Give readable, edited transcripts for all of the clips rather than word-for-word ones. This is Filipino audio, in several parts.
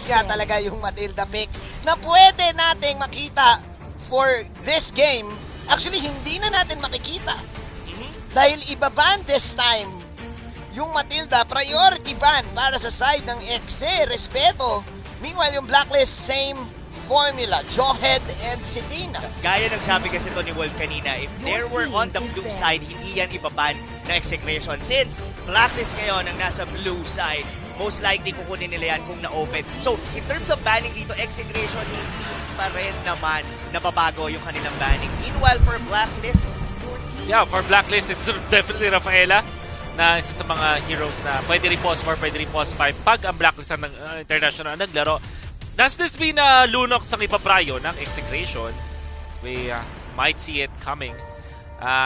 nga talaga yung Matilda pick na pwede nating makita for this game. Actually, hindi na natin makikita. Dahil iba-ban this time yung Matilda, priority ban para sa side ng Exe, respeto. Meanwhile, yung Blacklist, same formula, Jawhead and Sitina. Gaya ng sabi kasi to ni Wolf kanina, if there were on the blue side, hindi yan ibaban na Execration. Since Blacklist ngayon ang nasa blue side, most likely kukunin nila yan kung na-open. So, in terms of banning dito, Execration, hindi pa rin naman nababago yung kanilang banning. Meanwhile, for Blacklist, yeah, for Blacklist, it's definitely Rafaela na isa sa mga heroes na pwede rin pause 4, pwede rin pause 5 pag ang Blacklist ang international naglaro. Does this mean na Lunox ang ipaprayo ng Execration? We might see it coming.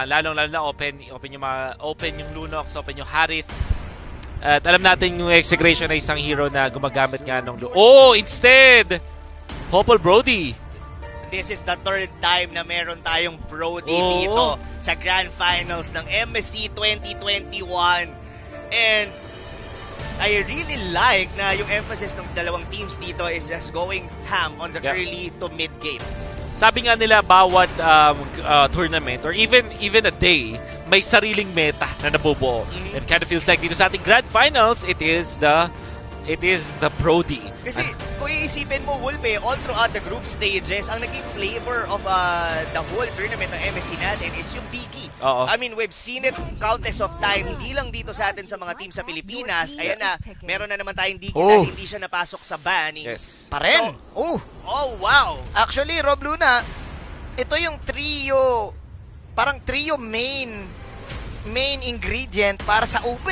Lalong-lalo na open yung Lunox, open yung Harith. At alam natin yung Execration ay isang hero na gumagamit nga ng Oh, instead! Popol Brody. this is the third time na meron tayong Brody Oo. dito sa Grand Finals ng MSC 2021. And I really like na yung emphasis ng dalawang teams dito is just going ham on the Yeah. early to mid game. Sabi nga nila bawat tournament or even a day may sariling meta na nabubuo. It kind of feels like dito sa ating Grand Finals, it is the Brody. Kasi kung iisipin mo, Wolf, all throughout the group stages, ang naging flavor of the whole tournament ng MSC natin is yung Diki. Oo. I mean, we've seen it countless of time, hindi lang dito sa atin sa mga team sa Pilipinas. Ayan na, meron na naman tayong Diki na hindi siya napasok sa banning. Yes. Pa rin. Oh, wow! Actually, Rob Luna, ito yung trio, parang trio main ingredient para sa UP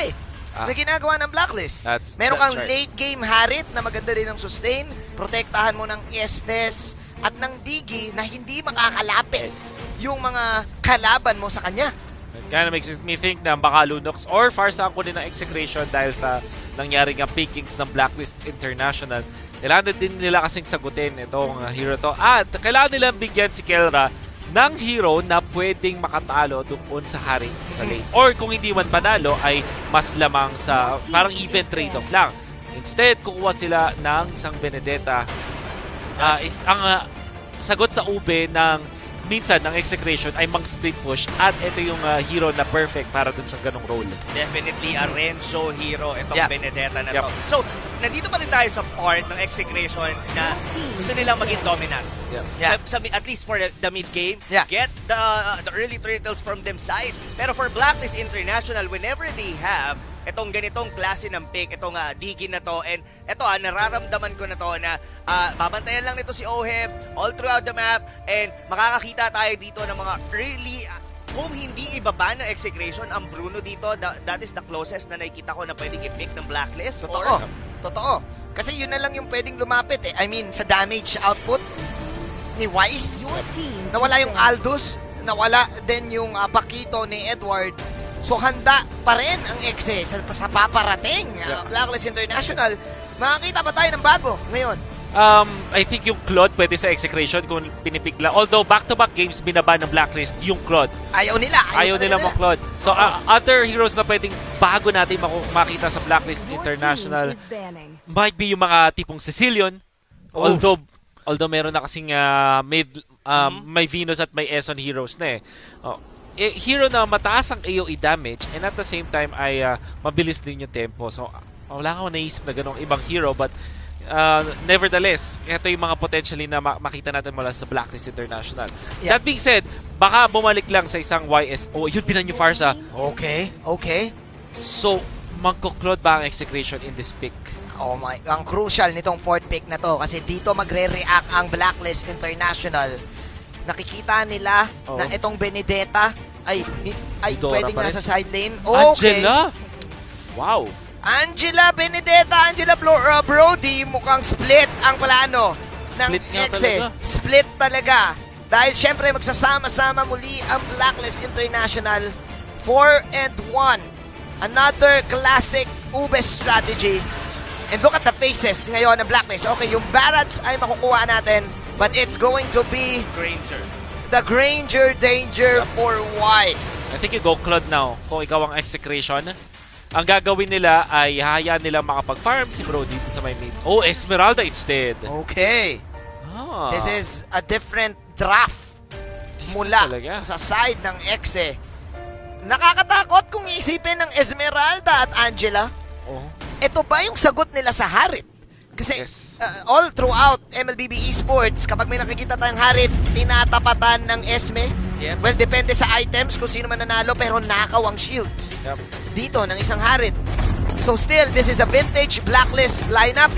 na ginagawa ng Blacklist. Meron that's kang right. late game Harith na maganda rin ng sustain, protektahan mo ng Estes at ng Digi na hindi makakalapit yung mga kalaban mo sa kanya. It kind of makes me think na baka Lunox or Farsa ako din ng Execration dahil sa nangyari nga pickings ng Blacklist International. Kailangan din nila kasing sagutin itong hero to. At kailangan nila bigyan si Kelra ng hero na pwedeng makatalo doon sa hari sa lane. Or kung hindi man panalo ay mas lamang sa parang even trade-off lang. Instead, kukuha sila ng isang Benedetta. Ang sagot sa ube ng minsan ng Execration ay mang split push at ito yung hero na perfect para dun sa ganong role. Definitely a Renzo hero itong Yep. Benedetta na Yep. to. So, nandito pa rin tayo sa part ng Execration na gusto nilang maging dominant. Yeah. At least for the mid game, Yeah. get the early turtles from them side. Pero for Blacklist International, whenever they have itong ganitong klase ng pick, itong Digi na to, and ito nararamdaman ko na to na babantayan lang nito si Oheb all throughout the map, and makakakita tayo dito ng mga early, kung hindi ibaba ng Execration ang Bruno dito, that is the closest na nakikita ko na pwedeng i-pick ng Blacklist. Totoo. Kasi yun na lang yung pwedeng lumapit eh. I mean, sa damage output ni Wise, nawala yung Aldous, nawala din yung Paquito ni Edward. So handa pa rin ang Exe sa paparating Blacklist International. Makakita pa tayo ng bago ngayon. I think yung Claude pwede sa Execration kung pinipig lang. Although back-to-back games binaba ng Blacklist yung Claude. Ayaw nila mo Claude. So other heroes na pwedeng bago natin makita sa Blacklist International might be yung mga tipong Sicilian. Although meron na kasing may Venus at may Eson heroes na hero na mataas ang AoE damage and at the same time ay mabilis din yung tempo. So wala akong naisip na ganong ibang hero but nevertheless, ito yung mga potentially na makita natin mula sa Blacklist International. Yeah. That being said, baka bumalik lang sa isang YSO. Yun binan yung Farsa. Okay. So, magko-Claude ba ang Execration in this pick? Oh my, ang crucial nitong fourth pick na to kasi dito magre-react ang Blacklist International. Nakikita nila na itong Benedetta ay pwedeng nasa side lane. Okay. Angela? Wow. Angela Benedetta, Brody, mukhang split ang plano ng Split nga Exe. talaga. Split talaga. Dahil syempre magsasama-sama muli ang Blacklist International 4-1. Another classic Ube strategy. And look at the faces ngayon ng Blacklist. Okay, yung Barats ay makukuha natin, but it's going to be Granger. the Granger danger for Wise. I think you go Claude now kung ikaw ang Execration. ang gagawin nila ay hahayaan nila makapag-farm si Brody dito sa may mid. Oh, Esmeralda instead. Okay. Ah. This is a different draft mula talaga. sa side ng Exe. Nakakatakot kung isipin ng Esmeralda at Angela. Oh. Ito ba yung sagot nila sa Harit? Kasi Yes. all throughout MLBB Esports, kapag may nakikita tayong Harit, tinatapatan ng Esme. Yep. Well, depende sa items kung sino man nanalo, pero nakaw ang shields Yep. dito ng isang Harit. So still, this is a vintage Blacklist lineup.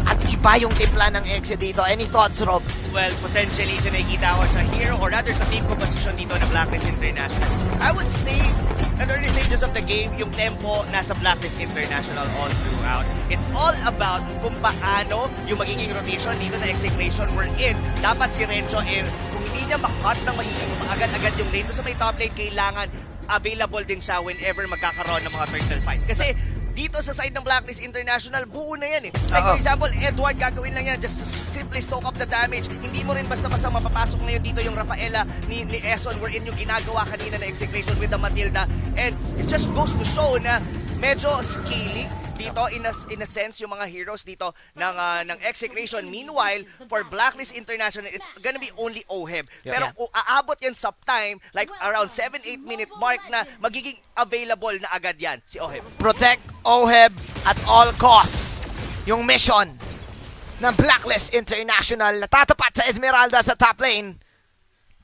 At iba yung timpla ng Exe dito. Any thoughts, Rob? Well, potentially sa nakikita ko sa hero or rather sa team composition dito ng Blacklist International. I would say at early stages of the game, yung tempo nasa Blacklist International all throughout. It's all about kung paano yung magiging rotation dito na execution we're in. Dapat si Renzo, kung hindi niya makat ng maiging agad-agad yung lane doon sa may top lane, kailangan available din siya whenever magkakaroon ng mga turtle fight. Kasi dito sa side ng Blacklist International, buo na yan eh. Like for example, Edward gagawin lang yan just to simply soak up the damage. Hindi mo rin basta-basta mapapasok ngayon dito yung Rafaela ni Eson wherein yung ginagawa kanina na execution with the Matilda. And it just goes to show na medyo scaling dito in a sense yung mga heroes dito ng execution. Meanwhile, for Blacklist International, it's gonna be only Oheb. Yeah. Pero aabot yan sa time, like around 7-8 minute mark na magiging available na agad yan si Oheb. Protect Oheb at all costs. Yung mission ng Blacklist International na tatapat sa Esmeralda sa top lane.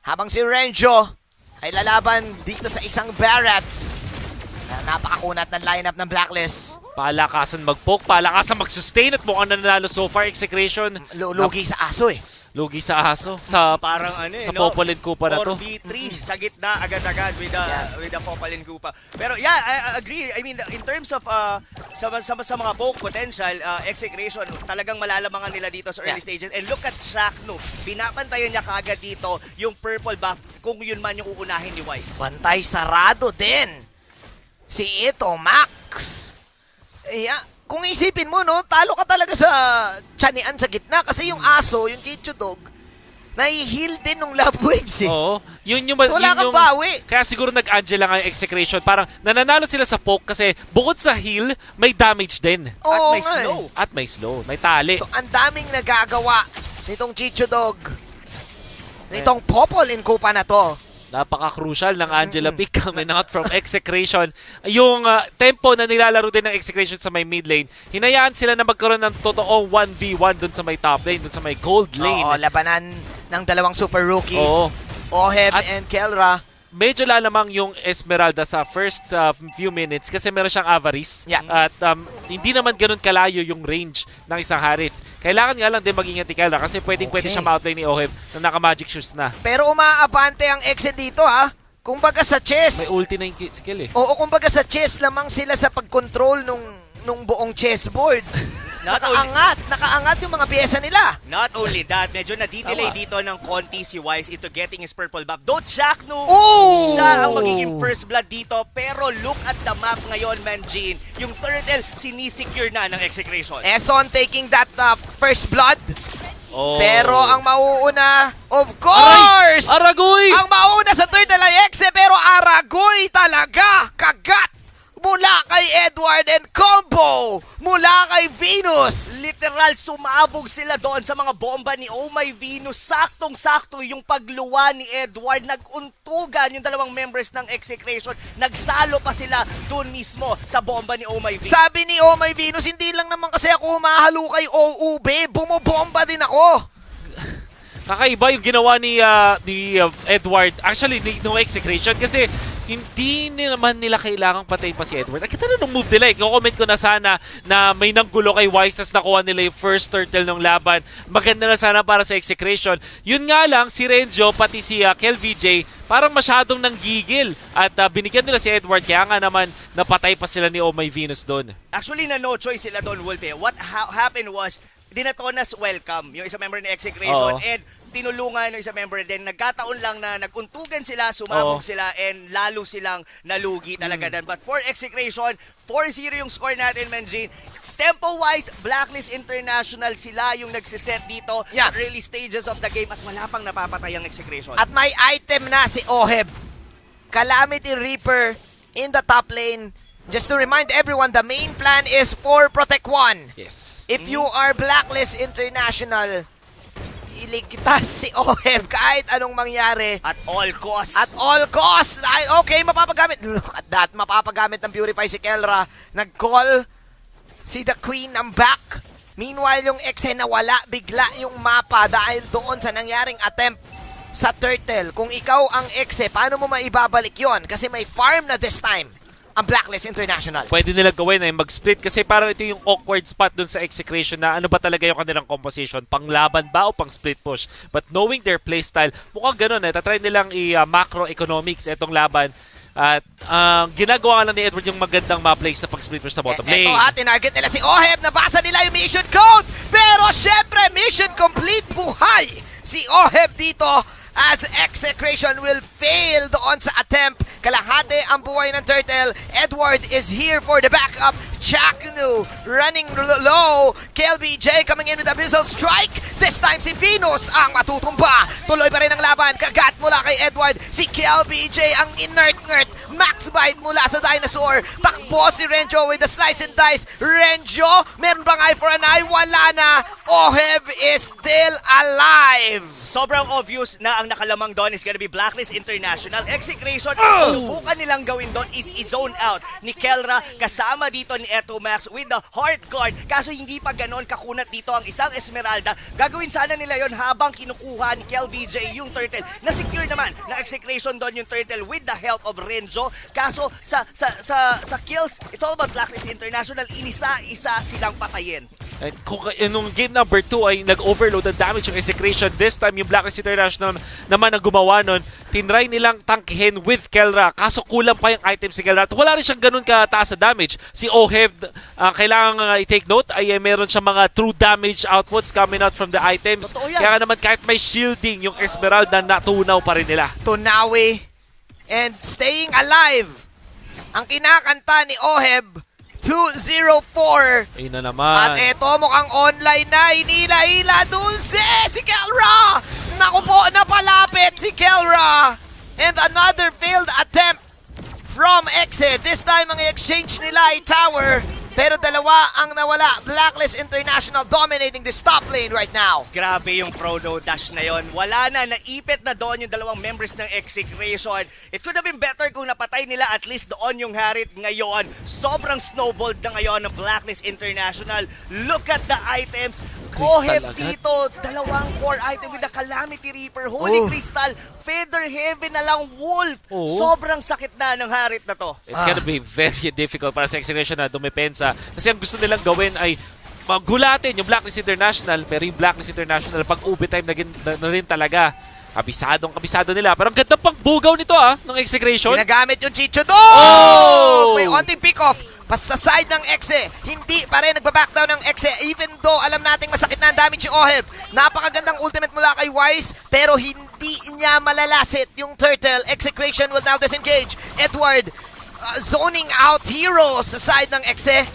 Habang si Renjo ay lalaban dito sa isang Barrats na napakakunat ng lineup ng Blacklist. Palakasan mag-poke, palakasan mag-sustain at mukhang nanalo so far. Execration. Lugi sa aso eh. Lugi sa aso. Sa, Parang sa Popolin Kupa na to. 4v3 sa gitna agad-agad with the Popalin Kupa. Pero yeah, I agree. I mean, in terms of sa mga poke potential, execution, talagang malalamangan nila dito sa early stages. And look at Shakno. Binapantayan niya kaagad dito yung purple buff kung yun man yung uunahin ni Wise. Pantay sarado din. Si ito, Max. Yeah. Kung isipin mo, no, talo ka talaga sa tiyanean sa gitna kasi yung aso, yung Chicho Dog, nahi-heal din nung love waves eh. Oo. Yun yung, So wala yun kang yung, bawi. Kaya siguro nag-Angela nga yung execration. Parang nananalo sila sa poke kasi bukod sa heal, may damage din. At Oo may nga eh. slow. At may slow. May tali. So, ang daming nagagawa nitong Chicho Dog. Nitong Popol in Kupa na to. Napaka-crucial ng Angela Pick coming out from execration. Yung tempo na nilalaro din ng execration sa may mid lane, hinayaan sila na magkaroon ng totoong 1v1 dun sa may top lane, dun sa may gold lane. Oo, labanan ng dalawang super rookies. Oo. Oheb At- and Kelra. Medyo lalamang yung Esmeralda sa first few minutes kasi meron siyang avarice. Yeah. At hindi naman ganun kalayo yung range ng isang Harith. Kailangan nga lang din mag-ingat ni Kelra kasi pwede siya ma-outlane ni Oheb na naka-magic shoes na. Pero umaabante ang Exe dito ha. Kumbaga sa chess. May ulti na yung skill eh. Oo, kumbaga sa chess lamang sila sa pag-control nung buong chessboard. Nakaangat yung mga pyesa nila. Not only that, medyo na-delay dito ng konti si Wise into getting his purple buff. Don't Shakno! Ooh! Siya ang magiging first blood dito. Pero look at the map ngayon, Manjin. Yung turtle, sinisecure na ng execution. Eson taking that first blood. Oh. Pero ang mauuna, of course! Aragoy! Ang mauuna sa turtle ay Exe, pero Aragoy talaga! Kagat! Mula kay Edward and combo mula kay Venus. Literal, sumabog sila doon sa mga bomba ni Oh My Venus. Saktong-sakto yung pagluwa ni Edward. Naguntugan yung dalawang members ng execration. Nagsalo pa sila doon mismo sa bomba ni Oh My Venus. Sabi ni Oh My Venus, hindi lang naman kasi ako humahalo kay OUB, bumobomba din ako. Kakaiba yung ginawa ni Edward. Actually, no execration kasi hindi naman nila kailangang patay pa si Edward. Ang kita na nung move nila. I-comment ko na sana na may nanggulo kay Wise tas nakuha nila yung first turtle ng laban. Maganda na sana para sa execration. Yun nga lang, si Renjo pati si Kel VJ parang masyadong nanggigil. At binigyan nila si Edward kaya nga naman napatay pa sila ni Oh My Venus doon. Actually, na no choice sila doon, Wolf. What happened was, Dinatonas welcome yung isang member ni execration and tinulungan ng isang member din. Nagkataon lang na naguntugan sila, sumabog sila, and lalo silang nalugi talaga dan. But for execration, 4-0 yung score natin, Manjin. Tempo-wise, Blacklist International sila yung nagsiset dito sa early stages of the game at wala pang napapatay ang execration. At may item na si Oheb. Calamity Reaper in the top lane. just to remind everyone, the main plan is for Protect 1. Yes. If you are Blacklist International, iligtas si Oheb kahit anong mangyari. At all costs. At all costs! Dahil okay, mapapagamit. Look at that, mapapagamit ng Purify si Kelra. Nag-call si The Queen ang back. Meanwhile, yung Exe nawala bigla yung mapa dahil doon sa nangyaring attempt sa Turtle. Kung ikaw ang Exe, paano mo maibabalik yon? Kasi may farm na this time ang Blacklist International. Pwede nila gawin ay mag-split kasi parang ito yung awkward spot dun sa execution na ano ba talaga yung kanilang composition, panglaban ba o pang split push. But knowing their playstyle, mukhang ganun tatry nilang i-macroeconomics itong laban. At ginagawa lang ni Edward yung magandang ma-place na pag-split push sa bottom lane. Ito tinarget nila si Oheb, nabasa nila yung mission code, pero syempre mission complete, buhay si Oheb dito as Execration will fail doon sa attempt. Kalahati ang buhay ng Turtle. Edward is here for the backup. Chaknu running low. KLBJ coming in with Abyssal Strike. This time si Venus ang matutumba. Tuloy pa rin ang laban. Kagat mula kay Edward. Si KLBJ ang inert-ngert. Max bite mula sa Dinosaur. Takbo si Renjo with the slice and dice. Renjo, meron bang eye for an eye? Wala na. Oheb is still alive. Sobrang obvious na ang nakalamang doon is gonna be Blacklist International. Execration, subukan nilang gawin doon is i-zone out ni Kelra kasama dito ni Eto Max with the Heart Guard. Kaso hindi pa ganon kakunat dito ang isang Esmeralda. Gagawin sana nila yon habang kinukuha ni KLBJ yung Turtle. Na-secure naman na Execration doon yung Turtle with the help of Renjo. Kaso sa kills, it's all about Blacklist International. Inisa-isa silang patayin. And kung nung game number 2 ay nag-overload ang damage yung Execration, this time yung Blacklist International naman ang gumawa nun, tinry nilang tangkihin with Kelra. Kaso kulang pa yung item si Kelra. At wala rin siyang ganun kataas sa damage. Si Oheb, kailangan i-take note, ay meron siyang mga true damage outputs coming out from the items. Kaya naman kahit may shielding yung Esmeralda, natunaw pa rin nila. Tunawi and staying alive. Ang kinakanta ni Oheb, 204. Ayun na naman. At eto mukhang online na. Hinila-hila dulce si Kelra. Naku po, napalapit si Kelra. And another failed attempt from Exe. This time ang exchange nila ay tower. Pero dalawa ang nawala. Blacklist International dominating this top lane right now. Grabe yung Frodo dash na yon. Wala na, naipit na doon yung dalawang members ng Execration. It could have been better kung napatay nila at least doon yung Harit ngayon. Sobrang snowballed na ngayon ng Blacklist International. Look at the items. Oheb dito, dalawang core item with the Calamity Reaper, Holy Crystal, Feather Heaven na lang, Wolf. Sobrang sakit na ng Harit na to. It's gonna be very difficult para sa Execration na dumepensa. Kasi ang gusto nilang gawin ay magulatin yung Blacklist International, pero yung Blacklist International pag overtime na rin talaga. Kabisado nila. Pero ang ganda pang bugaw nito ng Execration. Ginagamit yung Chicho do! May onting pick-off. Basta side ng Exe, hindi pa rin nagbabackdown ng Exe even though alam nating masakit na ang damage yung Oheb. Napakagandang ultimate mula kay Wise pero hindi niya malalasit yung Turtle. Execration will now disengage. Edward zoning out heroes sa side ng Exe.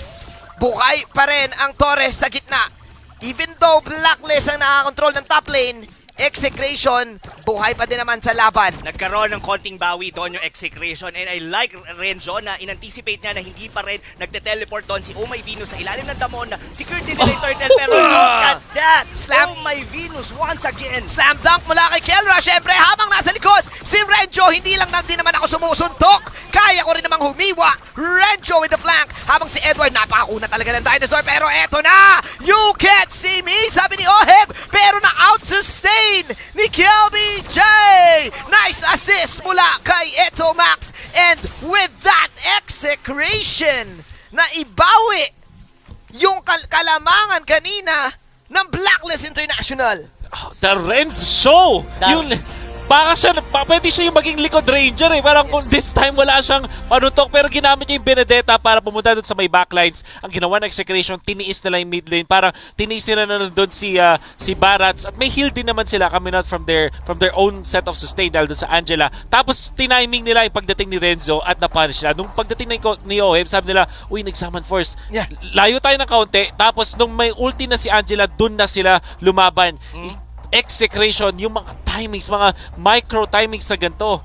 Buhay pa rin ang Torres sa gitna. Even though Blacklist ang nakakontrol ng top lane, Execration, buhay pa din naman sa laban. Nagkaroon ng konting bawi doon yung Execration and I like Renjo na in-anticipate niya na hindi pa rin nagte-teleport doon si Oh My Venus sa ilalim ng damon na security nila yung Turtle pero look at that! Oh My Venus once again! Slam dunk mula kay Kelra. Syempre habang nasa likod si Renjo, hindi lang din naman ako sumusuntok. Kaya ko rin namang humiwa. Renjo with the flank habang si Edward napakakuna talaga ng Dinosaur pero eto na! You can't see me! Sabi ni Oheb pero na-out-sustain ni KLBJ! Nice assist mula kay Eto Max and with that Execration na ibawi yung kalamangan kanina ng Blacklist International. The Renz Show! Pwede siya yung maging likod ranger Parang kung this time wala siyang panutok pero ginamit niya yung Benedetta para pumunta doon sa may backlines. Ang ginawa ng Execration, tiniis nila yung mid lane. Parang tiniis nila na doon si Barats at may heal din naman sila coming out from their own set of sustain dahil doon sa Angela. Tapos tiniming nila yung pagdating ni Renzo at napunish nila. Nung pagdating ni Oheb, sabi nila, uy, nag-summon force. Yeah. Layo tayo ng kaunti. Tapos nung may ulti na si Angela, doon na sila lumaban. Execration, yung mga timings, mga micro timings na ganito.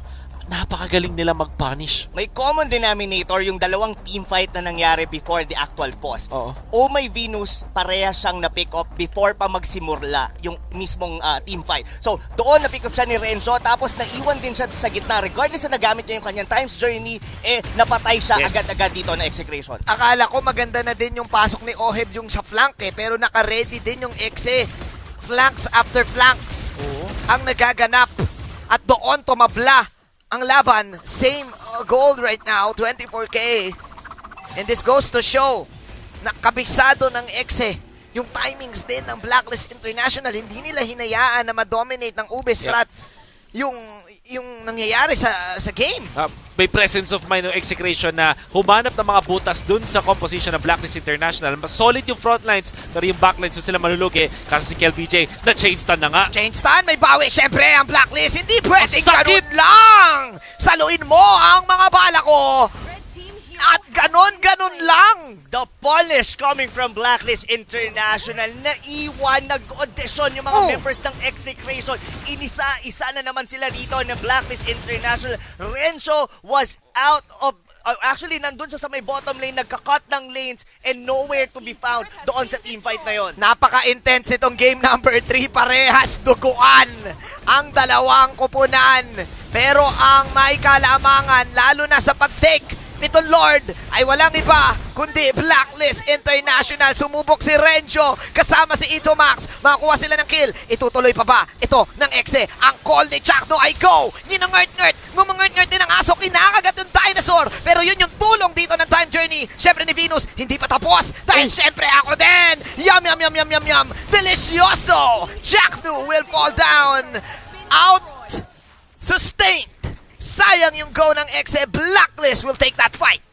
napakagaling nila mag-punish. May common denominator yung dalawang team fight na nangyari before the actual pause. Oo. Oh My Venus, pareha siyang na-pick up before pa magsimurla yung mismong team fight. So, doon na-pick up siya ni Renzo, tapos naiwan din siya sa gitna. Regardless na nagamit niya yung kanyang Time's Journey, napatay siya Yes. agad-agad dito na execration. Akala ko maganda na din yung pasok ni Oheb yung sa flank pero naka-ready din yung Exe. Flanks after flanks ang nagaganap. At doon tumabla ang laban. Same gold right now, 24K. And this goes to show na kabisado ng Exe yung timings din ng Blacklist International. Hindi nila hinayaan na ma-dominate ng Ube Strat yung nangyayari sa game. May presence of mind ng execration na humanap ng mga butas dun sa composition ng Blacklist International. Mas solid yung frontlines, pero yung backlines so sila malulugi kasi si KelVJ na chain stun na nga. Chain stun, may bawi syempre ang Blacklist. Hindi pwedeng Ang sakit! ganun lang. Saluin mo ang mga bala ko. At ganon lang. The polish coming from Blacklist International. Naiwan, nag-audition yung mga members ng Execration. Inisa-isa na naman sila dito ng Blacklist International. Renzo was out of... actually, nandun siya sa may bottom lane, nagka-cut ng lanes and nowhere to be found doon sa teamfight na yon. Napaka-intense itong game number 3. Parehas duguan ang dalawang kupunan. Pero ang may kalamangan, lalo na sa pag-take nitong Lord, ay walang iba kundi Blacklist International. Sumubok si Renzo kasama si Itomax. Makakuha sila ng kill. Itutuloy pa ba? Ito ng Exe. Ang call ni Chakno ay go. Ninangert-ngert. Ngumangert-ngert din ang aso. Kinakagat yung dinosaur. Pero yun yung tulong dito ng time journey. Siyempre ni Venus, hindi pa tapos. Dahil siyempre ako din. Yum, yum, yum, yum, yum, yum. Delicioso. Chakno will fall down. Out. Sustained. Sayang yung go ng Exe. Blacklist will take that fight.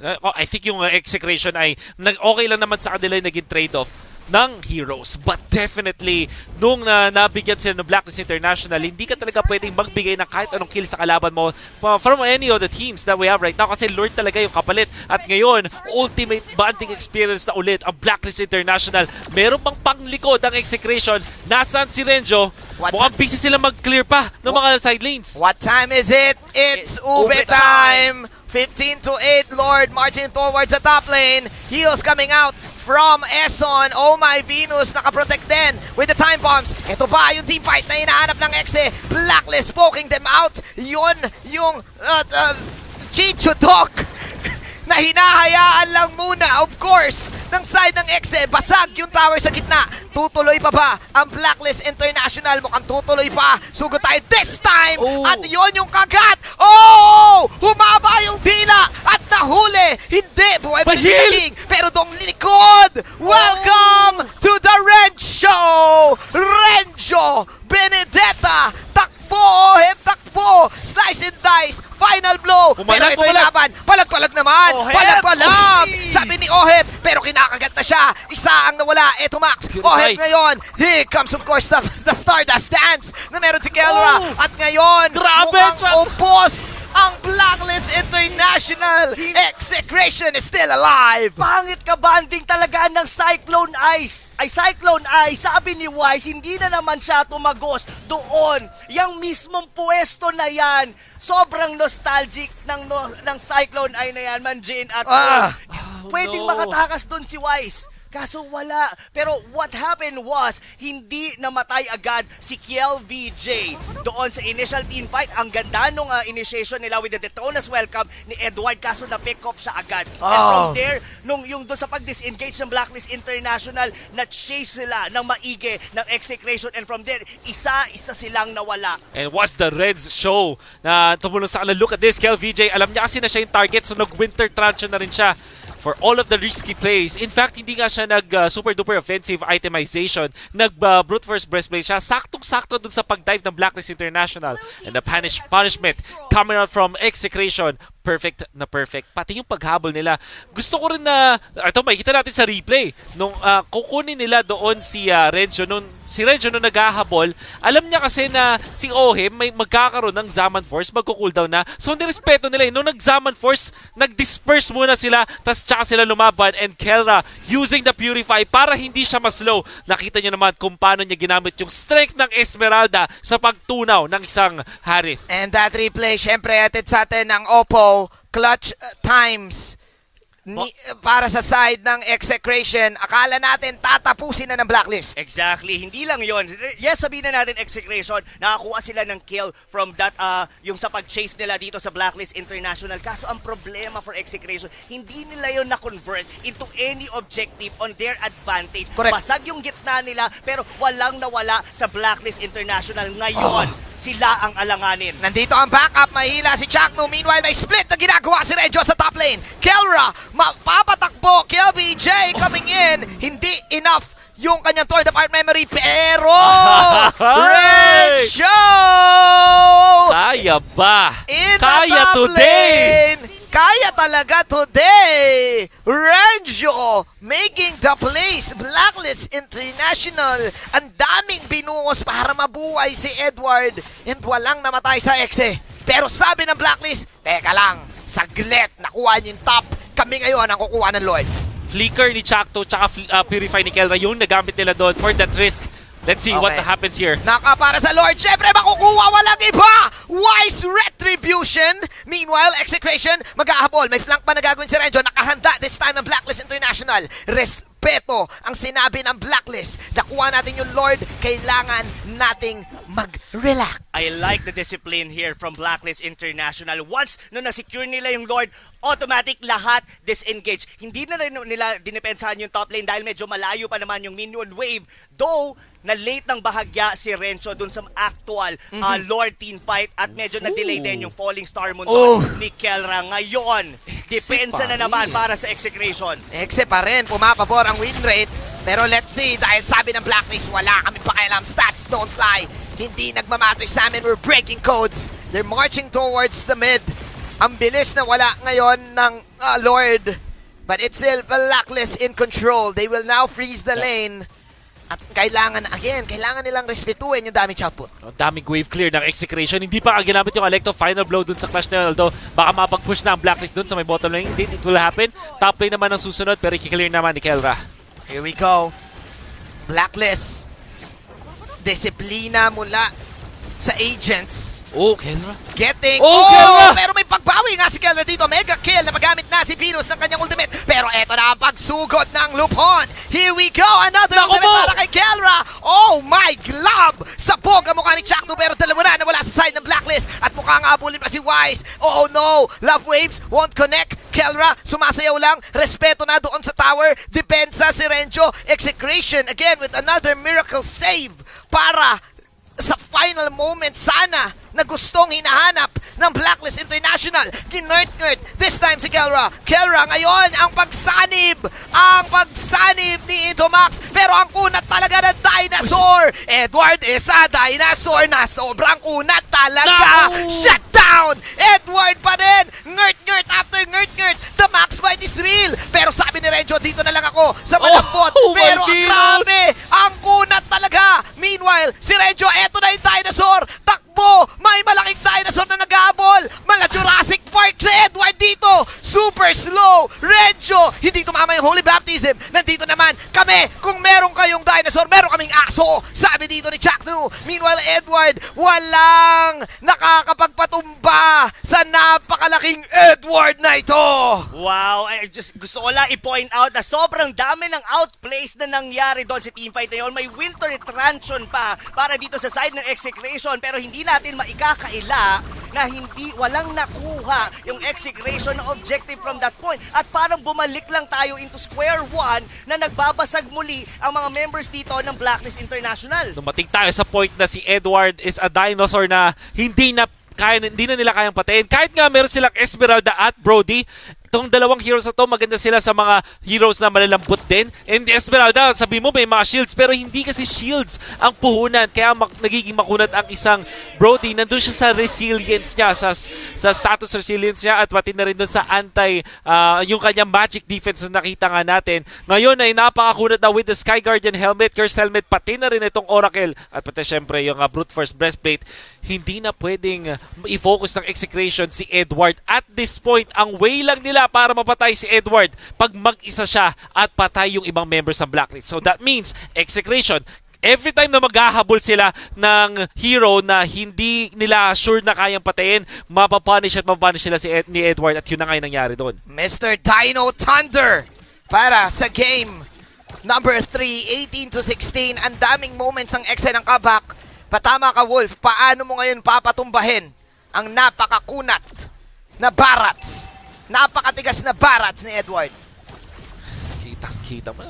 I think yung execration ay okay lang naman sa kanila yung naging trade-off ng heroes. But definitely, nung nabigyan sila ng Blacklist International, hindi ka talaga pwedeng magbigay ng kahit anong kill sa kalaban mo from any of the teams that we have right now kasi Lord talaga yung kapalit. At ngayon, ultimate bonding experience na ulit ang Blacklist International. Meron bang panglikod ang execration? Nasaan si Renzo? Mukhang busy sila mag-clear pa ng mga side lanes. What time is it? It's Ube time! 15 to 8, Lord marching towards the top lane. Heals coming out from Eson. Oh My Venus, nakaprotect din with the time bombs. Ito ba yung team fight na hinahanap ng Exe? Blacklist poking them out. Yun yung Chicho Talk na hinahayaan lang muna, of course, ng side ng Exe. Basag yung tower sa gitna. Tutuloy pa ba ang Blacklist International? Mukhang tutuloy pa. Sugod tayo this time. At yon yung kagat. Oh! Humaba yung dila at nahuli. Hindi. Buhay pa rin King. Pero dong likod. Welcome to the Renzo. Renzo Benedetta. Takbo. Takbo. Slice and dice. Final blow. Pero ito yung laban. Palag-palag naman. Palag-palag. Sabi ni Oheb. Pero kinakagat na siya. Isa ang nawala. Eto Max. Oheb ngayon. Here comes of course the Stardust Dance na meron si Kelra. At ngayon, mukhang upos ang Blacklist International. Execration is still alive. Pangit ka banding talaga ng Cyclone Ice. Cyclone Ice, sabi ni Wise, hindi na naman siya tumagos doon. Yang mismong pwesto na yan, sobrang nostalgic ng Cyclone Eye na yan, Manjin. At pwedeng makatakas doon si Wise. Kaso wala. Pero what happened was, hindi namatay agad si KelVJ. Doon sa initial team fight, ang ganda nung initiation nila with the Detona's welcome ni Edward. Kaso na-pick off siya agad. And from there, yung doon sa pag-disengage ng Blacklist International, na-chase sila ng maigi ng execration. And from there, isa-isa silang nawala. And what's the Reds show na tumulong sa kanila? Look at this, KelVJ. Alam niya kasi na siya yung target, so nag-winter truncheon na rin siya for all of the risky plays. In fact, hindi nga siya nag-super-duper offensive itemization. Nag-brute force breastplate siya. Saktong-sakto dun sa pag-dive ng Blacklist International. And the punishment coming out from Execration. perfect na perfect. Pati yung paghabol nila. Gusto ko rin na, ito makikita natin sa replay, nung kukunin nila doon si Renjo, si Renjo nung naghahabol, alam niya kasi na si Ohim may magkakaroon ng Zaman Force, magko-cooldown na. So, nirespeto nila. Nung nag-Zaman Force, nag-disperse muna sila, tas tsaka sila lumaban, and Kelra using the Purify para hindi siya mas-slow. Nakita niyo naman kung paano niya ginamit yung strength ng Esmeralda sa pagtunaw ng isang Harith. And that replay, syempre, atid sa atin ng Oppo, clutch times. Para sa side ng Execration, akala natin tatapusin na ng Blacklist. Exactly. Hindi lang yon. Yes, sabihin na natin Execration, nakakuha sila ng kill from that, yung sa pag-chase nila dito sa Blacklist International. Kaso ang problema for Execration, hindi nila yon na-convert into any objective on their advantage. Correct. Basag yung gitna nila, pero walang nawala sa Blacklist International. Ngayon, sila ang alanganin. Nandito ang backup, mahila si Chakno. Meanwhile, may split na ginagawa si Renjo sa top lane. Kelra, mapapatakbo. KLBJ coming in. Hindi enough yung kanyang Toy Apart Memory, pero Renjo! Kaya ba? In Kaya the top today! lane. Kaya talaga today! Renjo making the place. Blacklist International. Ang daming binuhos para mabuhay si Edward. And walang namatay sa Exe. Pero sabi ng Blacklist, teka lang, saglit, nakuha niyo yung top. Kami ngayon ang kukuha ng Lord. Flicker ni Chakto tsaka Purify ni Kelra yung nagamit nila doon for that risk. Let's see what Okay. happens here. Naka para sa Lord. Siyempre, makukuha walang iba. Wise Retribution. Meanwhile, Execration, mag-ahabol. May flank pa na gagawin si Renjo. Nakahanda this time ang Blacklist International. Respeto ang sinabi ng Blacklist. Nakuha natin yung Lord. Kailangan nating mag-relax. I like the discipline here from Blacklist International. Once no na-secure nila yung Lord, automatic lahat disengage. Hindi na rin nila dinepensahan yung top lane dahil medyo malayo pa naman yung minion wave. Though, na late ng bahagya si Renzo dun sa actual Lord team fight at medyo na-delay din yung Falling Star Moon ni Kelra. Ngayon, depensa na naman para sa Execration. Exe pa rin. Pumapabor ang win rate. Pero let's see, dahil sabi ng Blacklist, wala kami pakialam. Stats don't lie. Hindi nagmamatter sa amin. We're breaking codes. They're marching towards the mid. Ang bilis na wala ngayon ng Lord. But it's still Blacklist in control. They will now freeze the lane. At kailangan nilang respetuhin yung damage output. Ang daming wave clear ng Execration. Hindi pa ginamit yung Alecto final blow dun sa Clash na although baka mapag-push na ang Blacklist dun sa may bottom lane. Indeed, it will happen. Top lane naman ang susunod pero i-clear naman ni Kelra. Here we go. Blacklist. Disiplina mula sa agents. Oh, Kelra. Getting... Kelra! Pero may pagbawi nga si Kelra dito. Mega kill na magamit na si Venus ng kanyang ultimate. Pero eto na ang pagsugod ng Lupon. Here we go. Another Naku ultimate mo! para kay Kelra. Oh my glove! Sabog ang mukha ni Chakno pero dalawa na nawala sa side ng Blacklist. At mukhang abulin pa si Wise. Oh no! Love waves won't connect. Kelra, sumasayaw lang. Respeto na doon sa tower. Depensa si Renjo. Execration again with another miracle save para sa final moment sana na gustong hinahanap ng Blacklist International. Ginert-ngert. This time si Kelra. Kelra ngayon ang pagsanib. Ang pagsanib ni Itomax. Pero ang kunat talaga ng dinosaur. Edward is a dinosaur na sobrang kunat talaga. No! Shut down! Edward pa rin. Ngert-ngert after ngert-ngert. The max fight is real. Pero sabi ni Renjo, dito na lang ako sa malambot. Oh, Pero my goodness! grabe. Ang kunat talaga. Meanwhile, si Renjo, eto na yung dinosaur. Takbo! May malaking dinosaur na nag-aabol! Mala Jurassic Park si Edward dito! Super slow! Renjo! Hindi tumama yung Holy Baptism! Nandito naman kami! Kung meron kayong dinosaur, meron kaming aso! Sabi dito ni Chaknu! Meanwhile, Edward, walang nakakapagpatumba sa napakalaking Edward na ito! Wow, gusto ko lang i-point out na sobrang dami ng outplays na nangyari doon sa teamfight na yun. May Winter Transion pa para dito sa side ng Execration pero hindi natin maikakaila na walang nakuha yung Execration na objective from that point. At parang bumalik lang tayo into square one na nagbabasag muli ang mga members dito ng Blacklist International. Dumating tayo sa point na si Edward is a dinosaur na hindi na nila kayang patayin. Kahit nga meron silang Esmeralda at Brody, Itong dalawang heroes na to, maganda sila sa mga heroes na malalambot din. And Esmeralda, sabi mo may mga shields, pero hindi kasi shields ang puhunan. Kaya nagiging makunat ang isang Brody. Nandun siya sa resilience niya, sa status resilience niya, at pati na rin dun sa yung kanyang magic defense na nakita nga natin. Ngayon ay napakakunat na with the Sky Guardian helmet, Cursed helmet, pati na rin itong Oracle, at pati syempre yung Brute Force breastplate. Hindi na pwedeng i-focus ng execration si Edward. At this point, ang way lang nila para mapatay si Edward pag mag-isa siya at patay yung ibang members ng Blacklist. So that means execration. Every time na maghahabol sila ng hero na hindi nila sure na kayang patayin, mapapunish sila ni Edward, at yun na nga yung nangyari doon. Mr. Dino Thunder para sa game number 3, 18-16. Ang daming moments ng Exe ng comeback. Patama ka, Wolf. Paano mo ngayon papatumbahin ang napakakunat na barats? Napakatigas na barats ni Edward. Kita mo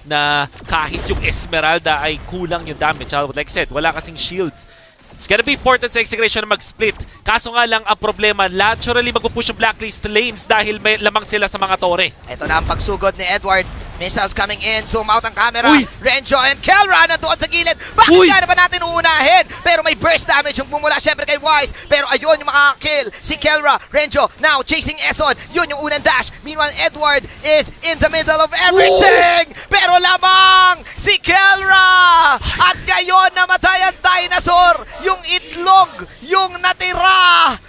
na kahit yung Esmeralda ay kulang yung damage. Like I said, wala kasing shields. It's gonna be important sa execution na mag-split. Kaso nga lang ang problema, naturally magpupush yung Blacklist lanes dahil may lamang sila sa mga tore. Ito na ang pagsugod ni Edward. Missiles coming in. Zoom out ang camera. Uy! Renjo and Kelra na doon sa gilid. Bakit Uy! nga na ba natin uunahin? Pero may burst damage yung bumula syempre kay Wise. Pero ayun yung makakakill. Si Kelra. Renjo now chasing Eson. Yun yung unang dash. Meanwhile, Edward is in the middle of everything. Pero lamang si Kelra. At ngayon namatay ang dinosaur. Yung itlog. Yung natira.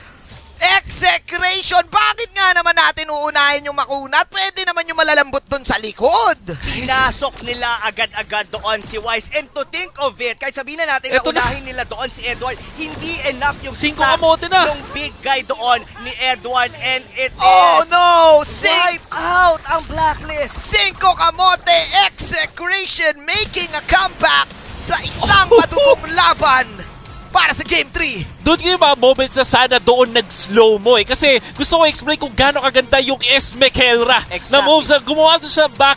Execration! Bakit nga naman natin uunahin yung makunat? Pwede naman yung malalambot dun sa likod. Pinasok nila agad-agad doon si Wise. And to think of it, kahit sabihin na natin na unahin nila doon si Edward, hindi enough yung 5 kamote na. yung big guy doon ni Edward, and it Oh is no! wipe out ang Blacklist. 5 kamote! Execration making a comeback sa isang madugong laban para sa Game 3. Doon yung mga moments na sana doon nag-slow mo eh. Kasi gusto ko explain kung gaano kaganda yung Esme Kelra na Exactly. moves na gumawa doon sa back